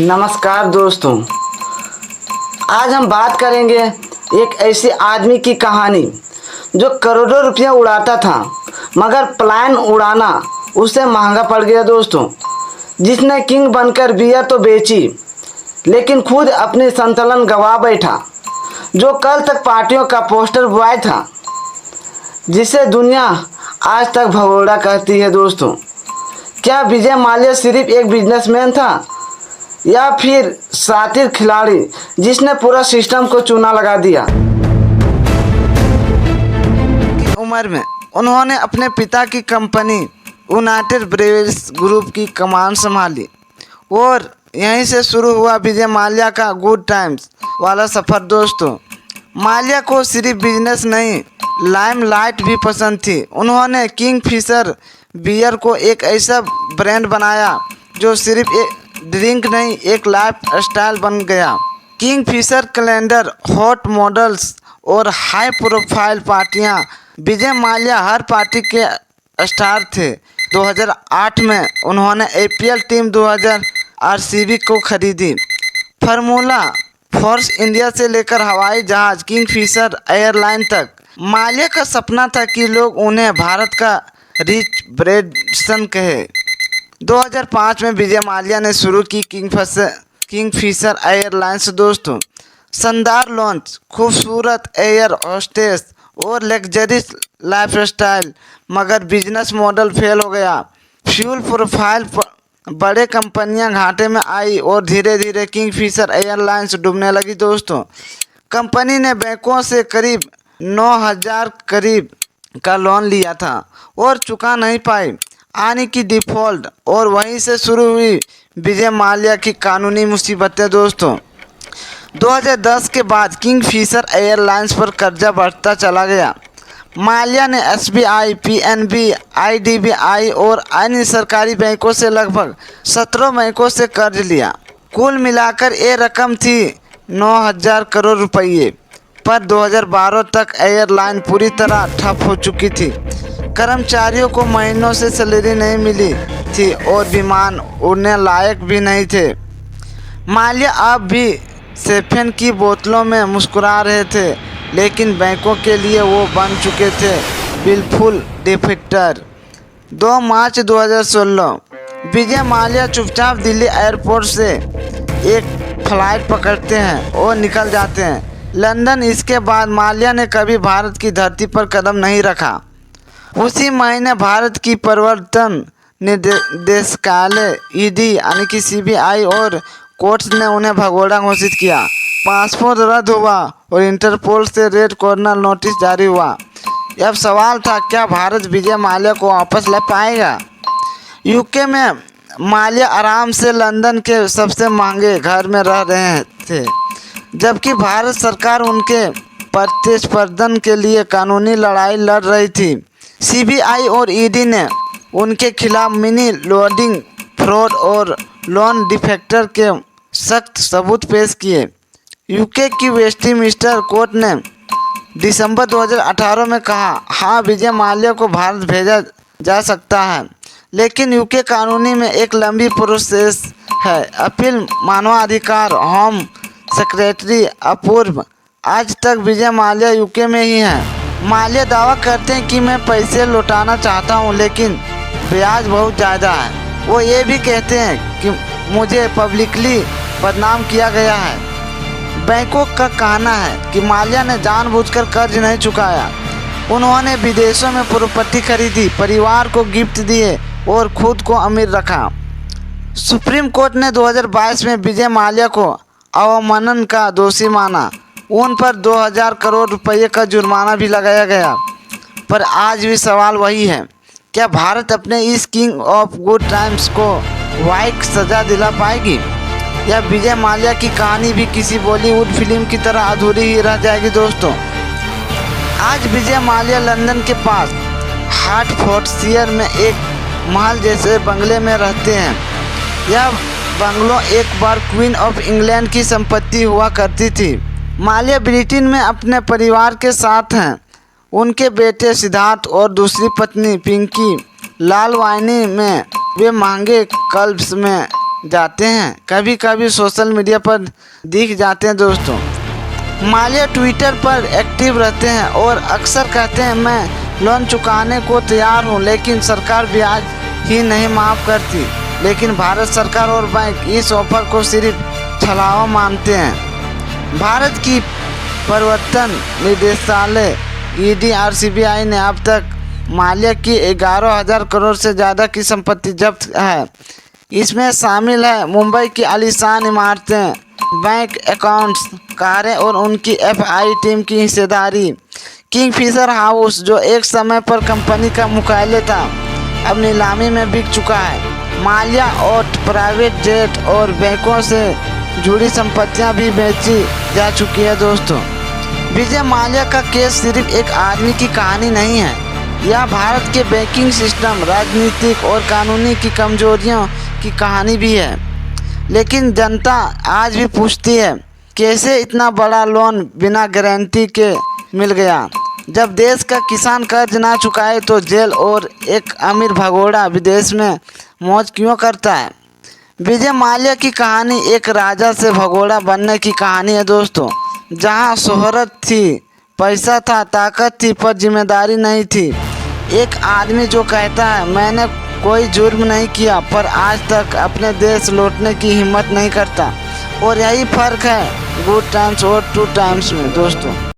नमस्कार दोस्तों। आज हम बात करेंगे एक ऐसे आदमी की कहानी जो करोड़ों रुपया उड़ाता था, मगर प्लान उड़ाना उसे महंगा पड़ गया दोस्तों। जिसने किंग बनकर बियर तो बेची, लेकिन खुद अपनी संतुलन गंवा बैठा। जो कल तक पार्टियों का पोस्टर बॉय था, जिसे दुनिया आज तक भगोड़ा कहती है दोस्तों। क्या विजय माल्या सिर्फ एक बिजनेसमैन था, या फिर शातिर खिलाड़ी जिसने पूरा सिस्टम को चूना लगा दिया? की उम्र में उन्होंने अपने पिता की कंपनी यूनाइटेड ब्रेवरीज ग्रुप की कमान संभाली और यहीं से शुरू हुआ विजय माल्या का गुड टाइम्स वाला सफ़र दोस्तों। माल्या को सिर्फ बिजनेस नहीं, लाइमलाइट भी पसंद थी। उन्होंने किंगफिशर बियर को एक ऐसा ब्रांड बनाया जो सिर्फ एक ड्रिंक नहीं, एक लाइफ स्टाइल बन गया। किंगफिशर कैलेंडर, हॉट मॉडल्स और हाई प्रोफाइल पार्टियां, विजय माल्या हर पार्टी के स्टार थे। 2008 में उन्होंने आईपीएल टीम 2000 आरसीबी को खरीदी। फार्मूला फोर्स इंडिया से लेकर हवाई जहाज किंगफिशर एयरलाइन तक, माल्या का सपना था कि लोग उन्हें भारत का रिच ब्रैंसन कहे। 2005 में विजय माल्या ने शुरू की किंगफिशर एयरलाइंस दोस्तों। शानदार लॉन्च, खूबसूरत एयर होस्टेस और लग्जरियस लाइफस्टाइल, मगर बिजनेस मॉडल फेल हो गया। फ्यूल प्रोफाइल बड़े कंपनियां घाटे में आई और धीरे धीरे किंगफिशर एयरलाइंस डूबने लगी दोस्तों। कंपनी ने बैंकों से करीब 9,000 करीब का लोन लिया था और चुका नहीं पाई, आने की डिफ़ॉल्ट, और वहीं से शुरू हुई विजय माल्या की कानूनी मुसीबतें दोस्तों। 2010 के बाद किंगफिशर एयरलाइंस पर कर्जा बढ़ता चला गया। माल्या ने एसबीआई, पीएनबी, आईडीबीआई और अन्य सरकारी बैंकों से लगभग 17 बैंकों से कर्ज लिया। कुल मिलाकर ये रकम थी 9,000 करोड़ रुपये। पर 2012 तक एयरलाइन पूरी तरह ठप हो चुकी थी। कर्मचारियों को महीनों से सैलरी नहीं मिली थी और विमान उड़ने लायक भी नहीं थे। माल्या अब भी शैंपेन की बोतलों में मुस्कुरा रहे थे, लेकिन बैंकों के लिए वो बन चुके थे बिल्कुल डिफेक्टर। 2 मार्च 2016 विजय माल्या चुपचाप दिल्ली एयरपोर्ट से एक फ्लाइट पकड़ते हैं और निकल जाते हैं लंदन। इसके बाद माल्या ने कभी भारत की धरती पर कदम नहीं रखा। उसी महीने भारत की प्रवर्तन निदेशालय ईडी यानी कि सीबीआई और कोर्ट्स ने उन्हें भगोड़ा घोषित किया। पासपोर्ट रद्द हुआ और इंटरपोल से रेड कॉर्नर नोटिस जारी हुआ। अब सवाल था, क्या भारत विजय माल्या को वापस ला पाएगा? यूके में माल्या आराम से लंदन के सबसे महंगे घर में रह रहे थे, जबकि भारत सरकार उनके प्रतिस्पर्धन के लिए कानूनी लड़ाई लड़ रही थी। सीबीआई और ईडी ने उनके खिलाफ मनी लॉन्ड्रिंग, फ्रॉड और लोन डिफेक्टर के सख्त सबूत पेश किए। यूके की वेस्टमिंस्टर कोर्ट ने दिसंबर 2018 में कहा, हाँ, विजय माल्या को भारत भेजा जा सकता है, लेकिन यूके कानूनी में एक लंबी प्रोसेस है। अपील, मानवाधिकार, होम सेक्रेटरी अपूर्व। आज तक विजय माल्या यूके में ही हैं। माल्या दावा करते हैं कि मैं पैसे लौटाना चाहता हूं, लेकिन ब्याज बहुत ज़्यादा है। वो ये भी कहते हैं कि मुझे पब्लिकली बदनाम किया गया है। बैंकों का कहना है कि माल्या ने जानबूझकर कर्ज नहीं चुकाया। उन्होंने विदेशों में प्रॉपर्टी खरीदी, परिवार को गिफ्ट दिए और खुद को अमीर रखा। सुप्रीम कोर्ट ने 2022 में विजय माल्या को अवमानना का दोषी माना। उन पर 2,000 करोड़ रुपये का जुर्माना भी लगाया गया। पर आज भी सवाल वही है, क्या भारत अपने इस किंग ऑफ गुड टाइम्स को वाइक सज़ा दिला पाएगी, या विजय माल्या की कहानी भी किसी बॉलीवुड फिल्म की तरह अधूरी ही रह जाएगी दोस्तों? आज विजय माल्या लंदन के पास हार्टफोर्डशायर में एक महल जैसे बंगले में रहते हैं। यह बंगलो एक बार क्वीन ऑफ इंग्लैंड की संपत्ति हुआ करती थी। माल्या ब्रिटेन में अपने परिवार के साथ हैं। उनके बेटे सिद्धार्थ और दूसरी पत्नी पिंकी लालवानी में वे महंगे क्लब्स में जाते हैं, कभी कभी सोशल मीडिया पर दिख जाते हैं दोस्तों। माल्या ट्विटर पर एक्टिव रहते हैं और अक्सर कहते हैं मैं लोन चुकाने को तैयार हूं, लेकिन सरकार ब्याज ही नहीं माफ़ करती। लेकिन भारत सरकार और बैंक इस ऑफर को सिर्फ छलावा मानते हैं। भारत की प्रवर्तन निदेशालय ईडी और सीबीआई ने अब तक माल्या की 11,000 करोड़ से ज़्यादा की संपत्ति जब्त है। इसमें शामिल है मुंबई की आलीशान इमारतें, बैंक अकाउंट्स, कारें और उनकी एफआई टीम की हिस्सेदारी। किंगफिशर हाउस, जो एक समय पर कंपनी का मुख्यालय था, अब नीलामी में बिक चुका है। माल्या और प्राइवेट जेट और बैंकों से जुड़ी संपत्तियां भी बेची जा चुकी है दोस्तों। विजय माल्या का केस सिर्फ एक आदमी की कहानी नहीं है, यह भारत के बैंकिंग सिस्टम, राजनीतिक और कानूनी की कमजोरियों की कहानी भी है। लेकिन जनता आज भी पूछती है, कैसे इतना बड़ा लोन बिना गारंटी के मिल गया? जब देश का किसान कर्ज ना चुकाए तो जेल और एक अमीर भगोड़ा विदेश में मौज क्यों करता है? विजय माल्या की कहानी एक राजा से भगोड़ा बनने की कहानी है दोस्तों, जहां शोहरत थी, पैसा था, ताकत थी, पर जिम्मेदारी नहीं थी। एक आदमी जो कहता है मैंने कोई जुर्म नहीं किया, पर आज तक अपने देश लौटने की हिम्मत नहीं करता। और यही फ़र्क है गुड टाइम्स और टू टाइम्स में दोस्तों।